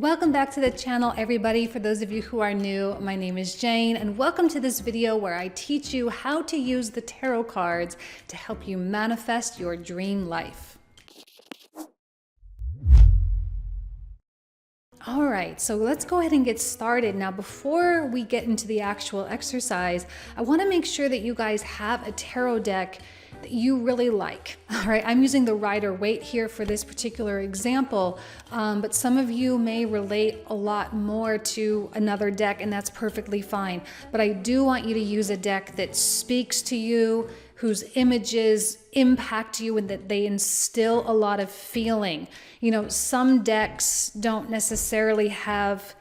Welcome back to the channel, everybody. For those of you who are new, my name is Jane, and welcome to this video where I teach you how to use the tarot cards to help you manifest your dream life. All right, so let's go ahead and get started. Now, before we get into the actual exercise, I want to make sure that you guys have a tarot deck that you really like. All right, I'm using the Rider-Waite here for this particular example, but some of you may relate a lot more to another deck, and that's perfectly fine. But I do want you to use a deck that speaks to you, whose images impact you, and that they instill a lot of feeling. You know, some decks don't necessarily have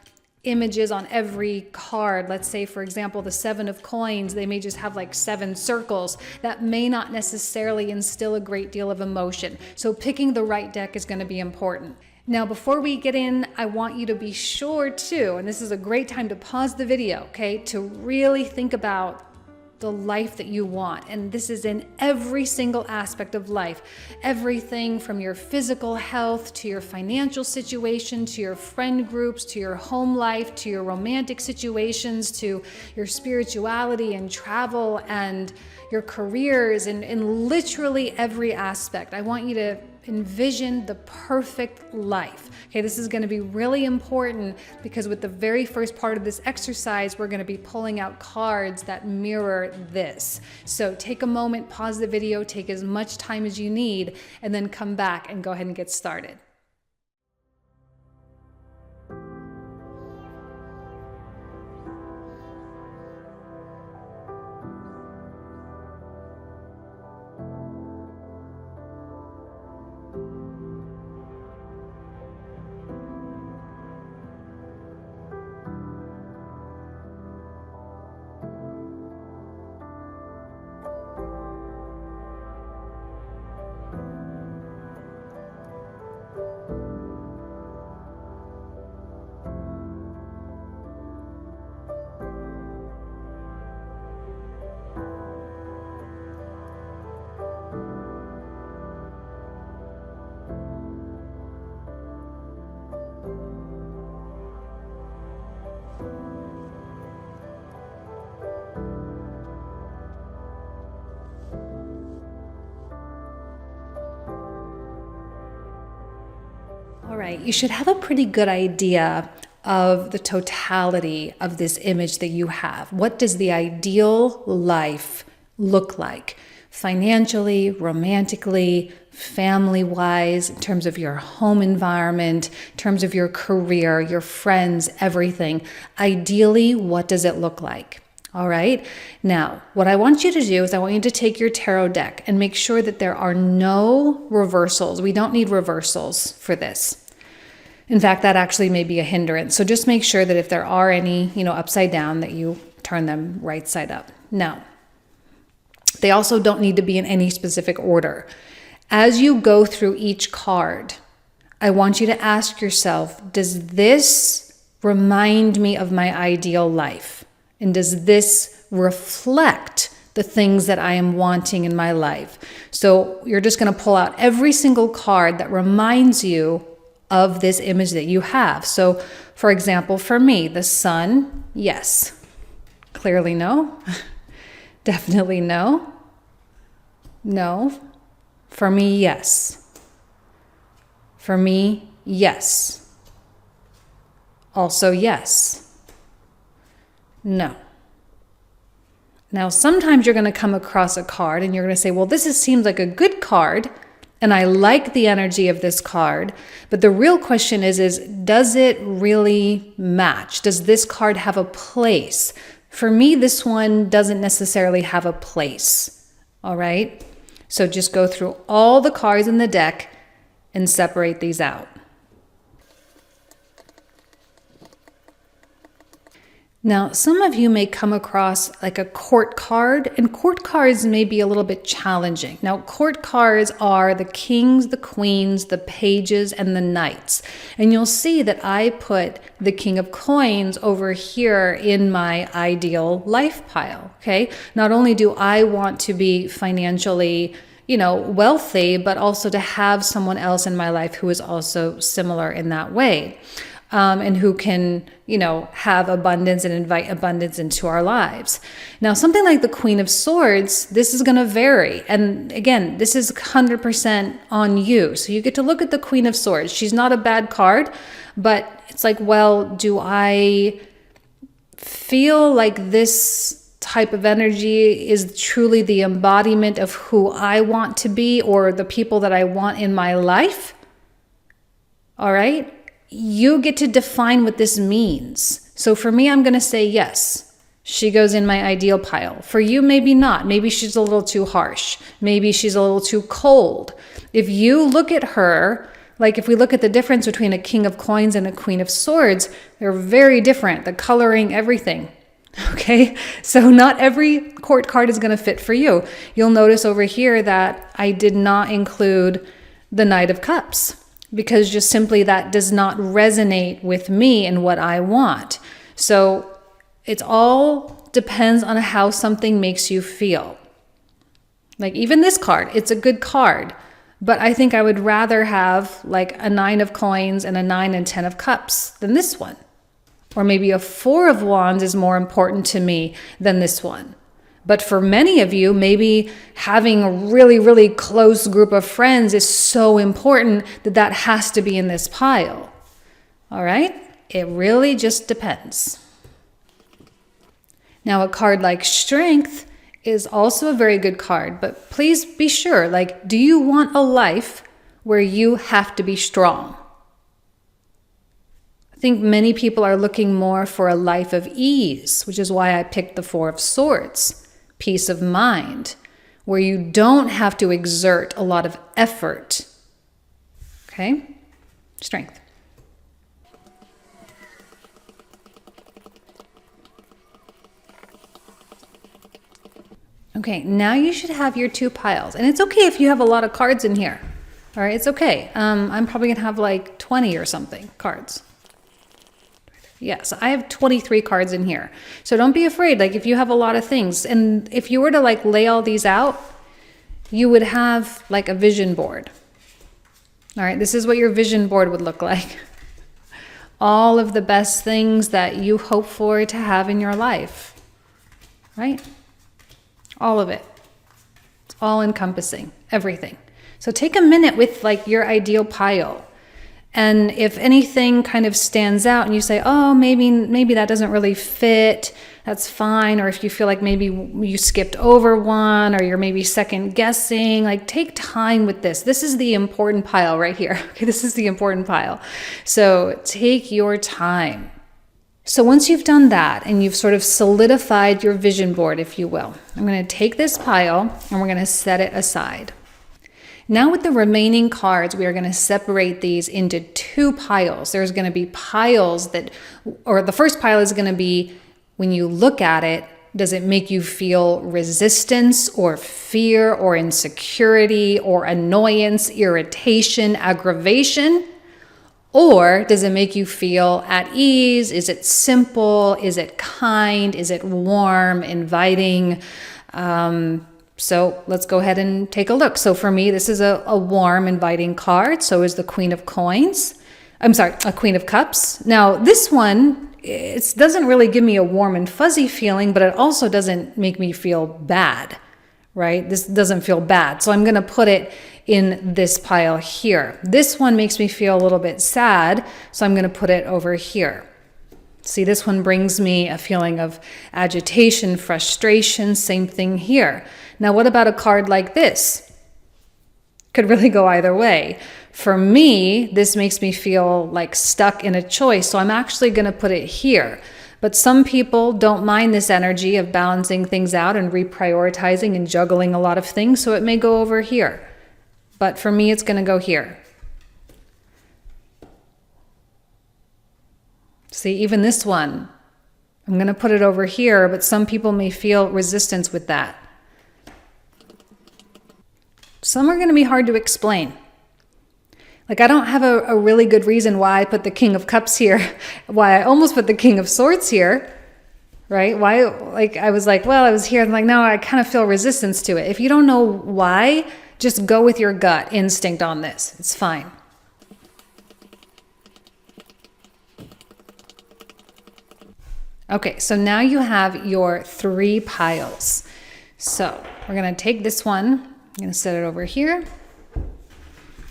images on every card. Let's say, for example, the 7 of coins, they may just have like 7 circles. That may not necessarily instill a great deal of emotion. So picking the right deck is going to be important. Now, before we get in, I want you to be sure to, and this is a great time to pause the video, okay, to really think about the life that you want. And this is in every single aspect of life. Everything from your physical health to your financial situation, to your friend groups, to your home life, to your romantic situations, to your spirituality and travel and your careers, and in literally every aspect. I want you to envision the perfect life. Okay, this is going to be really important because with the very first part of this exercise, we're going to be pulling out cards that mirror this. So take a moment, pause the video, take as much time as you need, and then come back and go ahead and get started. All right, you should have a pretty good idea of the totality of this image that you have. What does the ideal life look like? Financially, romantically, family-wise, in terms of your home environment, in terms of your career, your friends, everything. Ideally, what does it look like? All right. Now, what I want you to do is I want you to take your tarot deck and make sure that there are no reversals. We don't need reversals for this. In fact, that actually may be a hindrance. So just make sure that if there are any, upside down, that you turn them right side up. Now, they also don't need to be in any specific order. As you go through each card, I want you to ask yourself, does this remind me of my ideal life? And does this reflect the things that I am wanting in my life? So you're just going to pull out every single card that reminds you of this image that you have. So, for example, for me, the sun, yes. Clearly no. Definitely no. No. For me, yes. For me, yes. Also, yes. No. Now, sometimes you're going to come across a card and you're going to say, well, seems like a good card, and I like the energy of this card. But the real question is does it really match? Does this card have a place? For me, this one doesn't necessarily have a place. All right? So just go through all the cards in the deck and separate these out. Now, some of you may come across like a court card, and court cards may be a little bit challenging. Now, court cards are the kings, the queens, the pages, and the knights. And you'll see that I put the king of coins over here in my ideal life pile, okay? Not only do I want to be financially, wealthy, but also to have someone else in my life who is also similar in that way. and who can, have abundance and invite abundance into our lives. Now, something like the Queen of Swords, this is going to vary. And again, this is 100% on you. So you get to look at the Queen of Swords. She's not a bad card, but it's like, well, do I feel like this type of energy is truly the embodiment of who I want to be or the people that I want in my life? All right. You get to define what this means. So for me, I'm going to say yes. She goes in my ideal pile. For you, maybe not. Maybe she's a little too harsh. Maybe she's a little too cold. If you look at her, like if we look at the difference between a King of Coins and a Queen of Swords, they're very different. The coloring, everything. Okay, so not every court card is going to fit for you. You'll notice over here that I did not include the Knight of Cups, because just simply that does not resonate with me and what I want. So it all depends on how something makes you feel. Like even this card, it's a good card, but I think I would rather have like a 9 of Coins and a 9 and 10 of Cups than this one. Or maybe a 4 of Wands is more important to me than this one. But for many of you, maybe having a really, really close group of friends is so important that that has to be in this pile. All right? It really just depends. Now, a card like Strength is also a very good card, but please be sure, like, do you want a life where you have to be strong? I think many people are looking more for a life of ease, which is why I picked the 4 of Swords. Peace of mind, where you don't have to exert a lot of effort. Okay? Strength. Okay, now you should have your 2 piles. And it's okay if you have a lot of cards in here. All right, it's okay. I'm probably going to have like 20 or something cards. Yes, I have 23 cards in here. So don't be afraid, like if you have a lot of things. And if you were to like lay all these out, you would have like a vision board. All right, this is what your vision board would look like. All of the best things that you hope for to have in your life, right? All of it. It's all encompassing, everything. So take a minute with like your ideal pile. And if anything kind of stands out and you say, oh, maybe that doesn't really fit, that's fine. Or if you feel like maybe you skipped over one or you're maybe second guessing, like take time with this. This is the important pile right here. Okay, this is the important pile. So take your time. So once you've done that and you've sort of solidified your vision board, if you will, I'm going to take this pile and we're going to set it aside. Now with the remaining cards, we are going to separate these into 2 piles. There's going to be piles or the first pile is going to be, when you look at it, does it make you feel resistance or fear or insecurity or annoyance, irritation, aggravation? Or does it make you feel at ease? Is it simple? Is it kind? Is it warm, inviting? So let's go ahead and take a look. So for me, this is a warm, inviting card. So is the Queen of Coins. I'm sorry, a Queen of Cups. Now this one, it doesn't really give me a warm and fuzzy feeling, but it also doesn't make me feel bad, right? This doesn't feel bad. So I'm going to put it in this pile here. This one makes me feel a little bit sad. So I'm going to put it over here. See, this one brings me a feeling of agitation, frustration, same thing here. Now, what about a card like this? Could really go either way. For me, this makes me feel like stuck in a choice, so I'm actually going to put it here. But some people don't mind this energy of balancing things out and reprioritizing and juggling a lot of things, so it may go over here. But for me, it's going to go here. See, even this one, I'm going to put it over here, but some people may feel resistance with that. Some are going to be hard to explain. Like I don't have a really good reason why I put the King of Cups here, why I almost put the King of Swords here, right? Why, like I was like, well, I was here. I'm like, no, I kind of feel resistance to it. If you don't know why, just go with your gut instinct on this. It's fine. Okay, so now you have your 3 piles. So we're gonna take this one, I'm gonna set it over here. I'm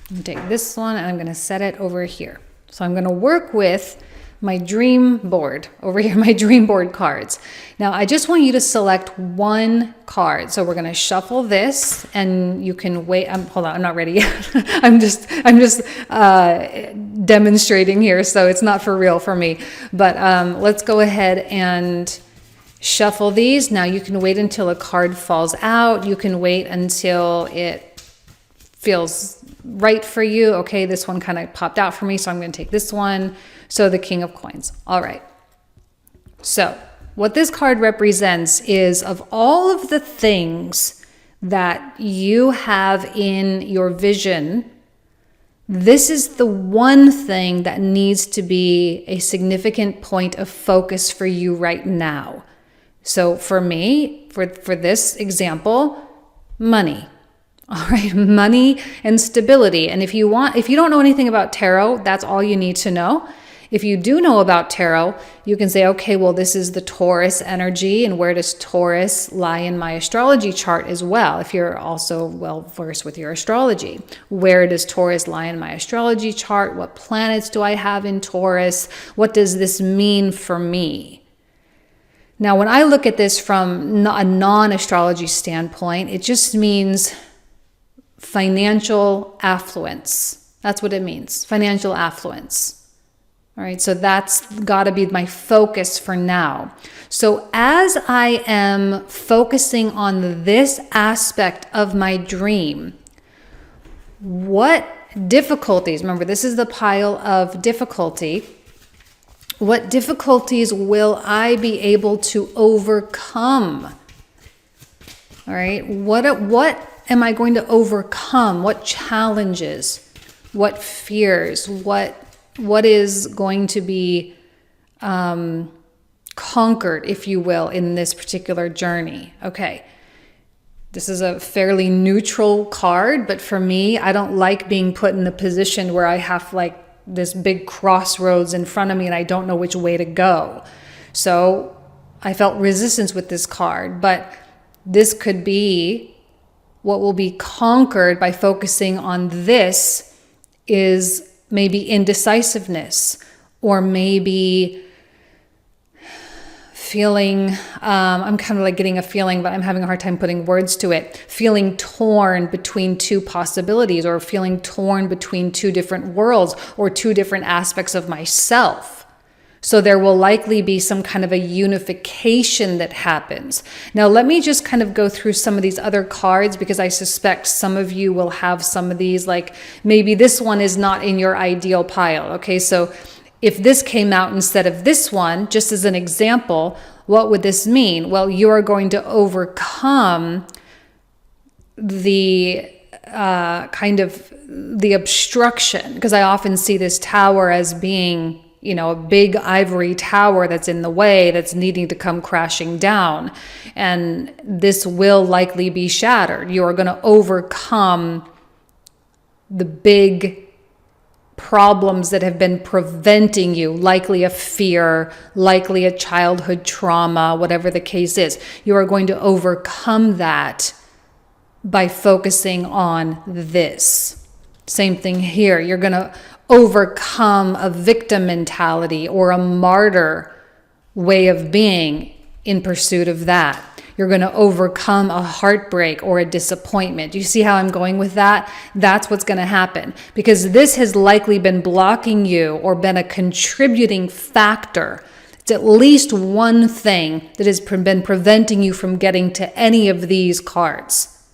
gonna take this one and I'm gonna set it over here. So I'm gonna work with my dream board over here, my dream board cards. Now I just want you to select 1 card. So we're gonna shuffle this, and you can wait. Hold on, I'm not ready yet. I'm just demonstrating here, so it's not for real for me. But let's go ahead and shuffle these. Now you can wait until a card falls out. You can wait until it feels right for you. Okay, this one kind of popped out for me, so I'm going to take this one. So the King of Coins. All right. So what this card represents is, of all of the things that you have in your vision, this is the one thing that needs to be a significant point of focus for you right now. So for me, for this example, money. All right, money and stability. And if you don't know anything about tarot, that's all you need to know. If you do know about tarot, you can say, okay, well, this is the Taurus energy, and where does Taurus lie in my astrology chart as well? If you're also well versed with your astrology, where does Taurus lie in my astrology chart? What planets do I have in Taurus? What does this mean for me? Now, when I look at this from a non-astrology standpoint, it just means financial affluence. That's what it means, financial affluence. All right, so that's got to be my focus for now. So as I am focusing on this aspect of my dream, what difficulties, remember this is the pile of difficulty, what difficulties will I be able to overcome? All right, what am I going to overcome? What challenges? What fears? What is going to be conquered, if you will, in this particular journey? Okay, this is a fairly neutral card, but for me, I don't like being put in a position where I have like this big crossroads in front of me and I don't know which way to go. So I felt resistance with this card, but this could be what will be conquered by focusing on this is maybe indecisiveness, or maybe feeling, I'm kind of like getting a feeling, but I'm having a hard time putting words to it, feeling torn between 2 possibilities, or feeling torn between 2 different worlds or 2 different aspects of myself. So there will likely be some kind of a unification that happens. Now, let me just kind of go through some of these other cards, because I suspect some of you will have some of these, like maybe this one is not in your ideal pile. Okay, so if this came out instead of this one, just as an example, what would this mean? Well, you are going to overcome the kind of the obstruction, because I often see this tower as being, you know, a big ivory tower that's in the way, that's needing to come crashing down. And this will likely be shattered. You are going to overcome the big problems that have been preventing you, likely a fear, likely a childhood trauma, whatever the case is. You are going to overcome that by focusing on this. Same thing here. You're going to overcome a victim mentality or a martyr way of being in pursuit of that. You're going to overcome a heartbreak or a disappointment. Do you see how I'm going with that? That's what's going to happen, because this has likely been blocking you or been a contributing factor. It's at least one thing that has been preventing you from getting to any of these cards.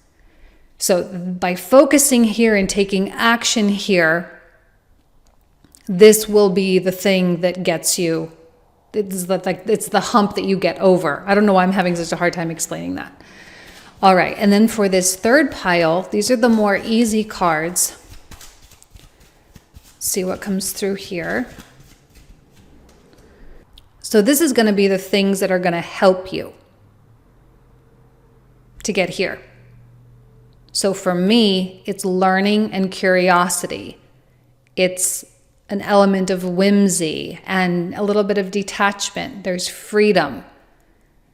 So by focusing here and taking action here, this will be the thing that gets you. It's the hump that you get over. I don't know why I'm having such a hard time explaining that. All right, and then for this 3rd pile, these are the more easy cards. See what comes through here. So this is going to be the things that are going to help you to get here. So for me, it's learning and curiosity. It's an element of whimsy and a little bit of detachment. There's freedom.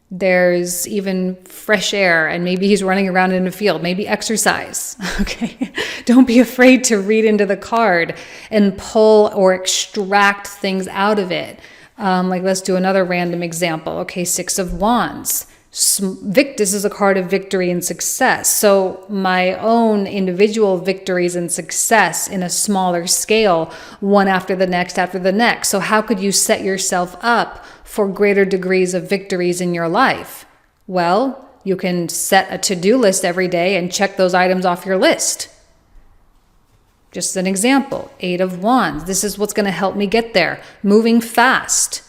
There's even fresh air, and maybe he's running around in a field, maybe exercise. Okay. Don't be afraid to read into the card and pull or extract things out of it. Like, let's do another random example. Okay. 6 of Wands. This is a card of victory and success. So my own individual victories and success in a smaller scale, one after the next after the next. So how could you set yourself up for greater degrees of victories in your life? Well, you can set a to-do list every day and check those items off your list. Just an example, 8 of Wands. This is what's going to help me get there. Moving fast.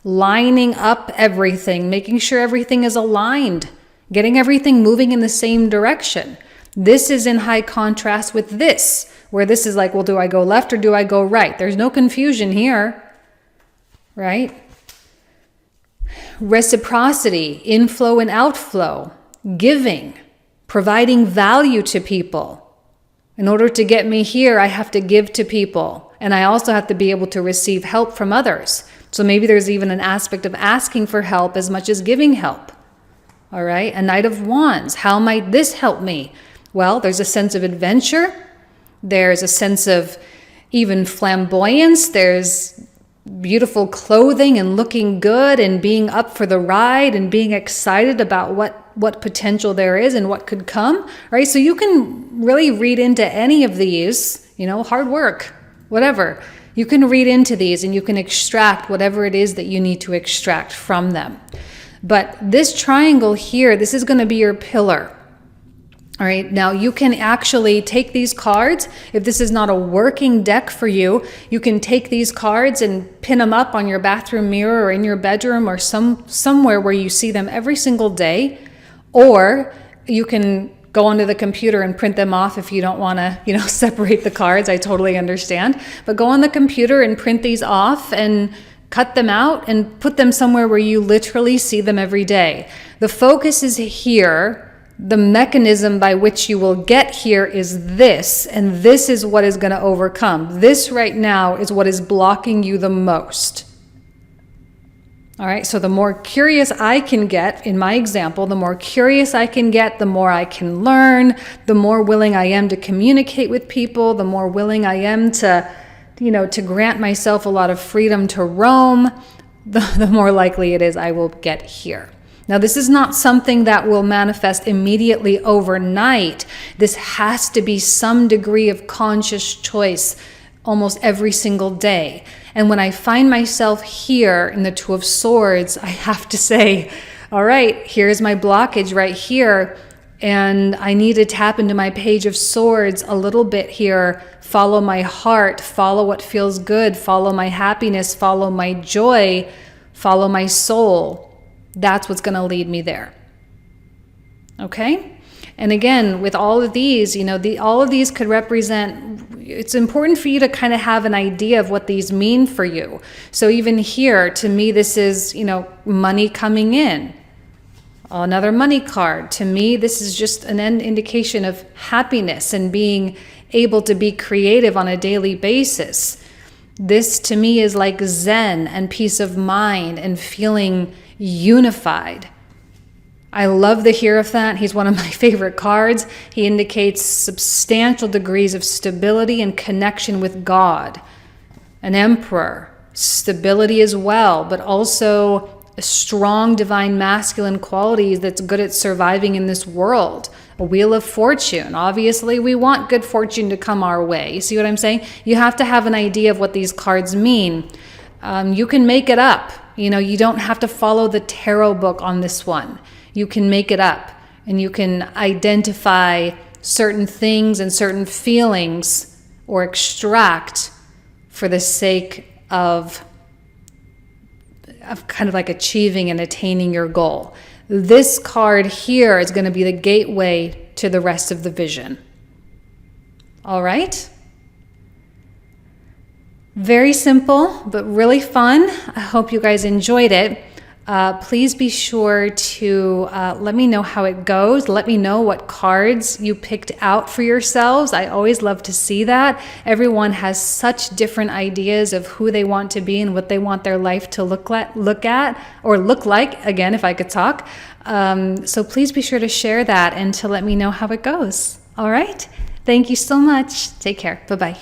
Lining up everything, making sure everything is aligned, getting everything moving in the same direction. This is in high contrast with this, where this is like, well, do I go left or do I go right? There's no confusion here, right? Reciprocity, inflow and outflow, giving, providing value to people. In order to get me here, I have to give to people, and I also have to be able to receive help from others. So maybe there's even an aspect of asking for help as much as giving help. All right. A Knight of Wands. How might this help me? Well, there's a sense of adventure. There's a sense of even flamboyance. There's beautiful clothing and looking good and being up for the ride and being excited about what potential there is and what could come. Right. So you can really read into any of these, hard work, whatever. You can read into these and you can extract whatever it is that you need to extract from them. But this triangle here, this is going to be your pillar. All right. Now you can actually take these cards. If this is not a working deck for you, you can take these cards and pin them up on your bathroom mirror or in your bedroom or somewhere where you see them every single day. Or you can go onto the computer and print them off if you don't want to, separate the cards. I totally understand. But go on the computer and print these off and cut them out and put them somewhere where you literally see them every day. The focus is here. The mechanism by which you will get here is this, and this is what is going to overcome. This right now is what is blocking you the most. All right, so the more curious I can get, in my example, the more curious I can get, the more I can learn, the more willing I am to communicate with people, the more willing I am to grant myself a lot of freedom to roam, the more likely it is I will get here. Now, this is not something that will manifest immediately overnight. This has to be some degree of conscious choice almost every single day. And when I find myself here in the 2 of Swords, I have to say, all right, here's my blockage right here. And I need to tap into my Page of Swords a little bit here. Follow my heart, follow what feels good, follow my happiness, follow my joy, follow my soul. That's what's going to lead me there. Okay? And again, with all of these, all of these could represent, it's important for you to kind of have an idea of what these mean for you. So even here, to me, this is, money coming in. Another money card. To me, this is just an indication of happiness and being able to be creative on a daily basis. This to me is like Zen and peace of mind and feeling unified. I love the Hierophant. He's one of my favorite cards. He indicates substantial degrees of stability and connection with God. An Emperor, stability as well, but also a strong divine masculine qualities that's good at surviving in this world. A Wheel of Fortune. Obviously, we want good fortune to come our way. You see what I'm saying? You have to have an idea of what these cards mean. You can make it up. You don't have to follow the tarot book on this one. You can make it up, and you can identify certain things and certain feelings or extract for the sake of kind of like achieving and attaining your goal. This card here is going to be the gateway to the rest of the vision. All right? Very simple, but really fun. I hope you guys enjoyed it. Please be sure to let me know how it goes. Let me know what cards you picked out for yourselves. I always love to see that. Everyone has such different ideas of who they want to be and what they want their life to look like, again, if I could talk. So please be sure to share that and to let me know how it goes. All right? Thank you so much. Take care. Bye-bye.